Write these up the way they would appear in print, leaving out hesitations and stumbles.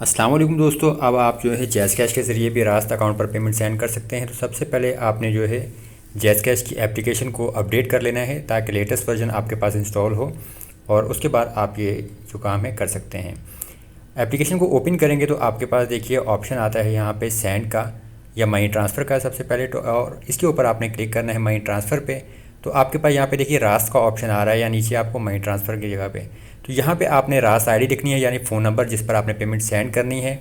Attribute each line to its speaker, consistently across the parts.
Speaker 1: अस्सलाम वालेकुम दोस्तों, अब आप जो है जैज़ कैश के ज़रिए भी रास्त अकाउंट पर पेमेंट सेंड कर सकते हैं। तो सबसे पहले आपने जो है जैज़ कैश की एप्लीकेशन को अपडेट कर लेना है ताकि लेटेस्ट वर्जन आपके पास इंस्टॉल हो और उसके बाद आप ये जो काम है कर सकते हैं। एप्लीकेशन को ओपन करेंगे तो आपके पास देखिए ऑप्शन आता है यहाँ पे सेंड का या मनी ट्रांसफ़र का सबसे पहले तो, और इसके ऊपर आपने क्लिक करना है मनी ट्रांसफ़र पे। तो आपके पास यहाँ पे देखिए रास्त का ऑप्शन आ रहा है या नीचे आपको मनी ट्रांसफ़र की जगह पे, तो यहाँ पे आपने रास्त आईडी लिखनी है यानी फ़ोन नंबर जिस पर आपने पेमेंट सेंड करनी है।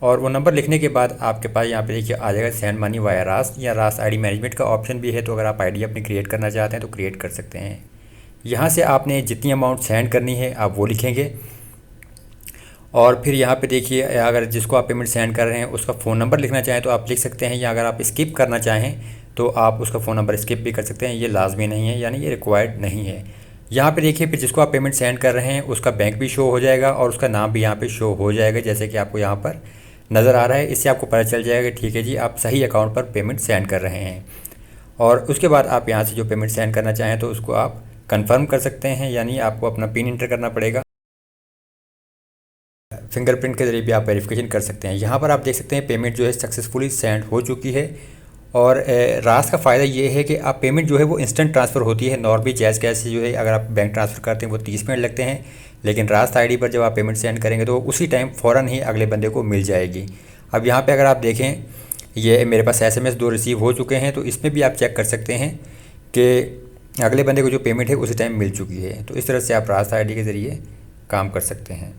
Speaker 1: और वो नंबर लिखने के बाद आपके पास यहाँ पे देखिए आ जाएगा सेंड मनी वाया रास्त या रास्त आईडी मैनेजमेंट का ऑप्शन भी है। तो अगर आप आईडी अपनी क्रिएट करना चाहते हैं तो क्रिएट कर सकते हैं। यहाँ से आपने जितनी अमाउंट सेंड करनी है आप वो लिखेंगे और फिर यहाँ पे देखिए अगर जिसको आप पेमेंट सेंड कर रहे हैं उसका फ़ोन नंबर लिखना चाहें तो आप लिख सकते हैं, या अगर आप स्किप करना चाहें तो आप उसका फ़ोन नंबर स्किप भी कर सकते हैं। ये लाजमी नहीं है, यानी ये रिक्वायर्ड नहीं है। यहाँ पे देखिए फिर जिसको आप पेमेंट सेंड कर रहे हैं उसका बैंक भी शो हो जाएगा और उसका नाम भी यहाँ पे शो हो जाएगा जैसे कि आपको यहाँ पर नज़र आ रहा है। इससे आपको पता चल जाएगा ठीक है जी आप सही अकाउंट पर पेमेंट सेंड कर रहे हैं। और उसके बाद आप यहाँ से जो पेमेंट सेंड करना चाहें तो उसको आप कन्फर्म कर सकते हैं, यानी आपको अपना पिन इंटर करना पड़ेगा। फिंगरप्रिंट के ज़रिए भी आप वेरिफिकेशन कर सकते हैं। यहाँ पर आप देख सकते हैं पेमेंट जो है सक्सेसफुली सेंड हो चुकी है। और रास्त का फ़ायदा ये है कि आप पेमेंट जो है वो इंस्टेंट ट्रांसफ़र होती है। नॉर्मली जैज़ कैश से जो है अगर आप बैंक ट्रांसफ़र करते हैं वो 30 मिनट लगते हैं, लेकिन रास्त आईडी पर जब आप पेमेंट सेंड करेंगे तो उसी टाइम फ़ौरन ही अगले बंदे को मिल जाएगी। अब यहाँ पे अगर आप देखें ये मेरे पास SMS 2 रिसीव हो चुके हैं, तो इसमें भी आप चेक कर सकते हैं कि अगले बंदे को जो पेमेंट है उसी टाइम मिल चुकी है। तो इस तरह से आप रास्त आईडी के ज़रिए काम कर सकते हैं।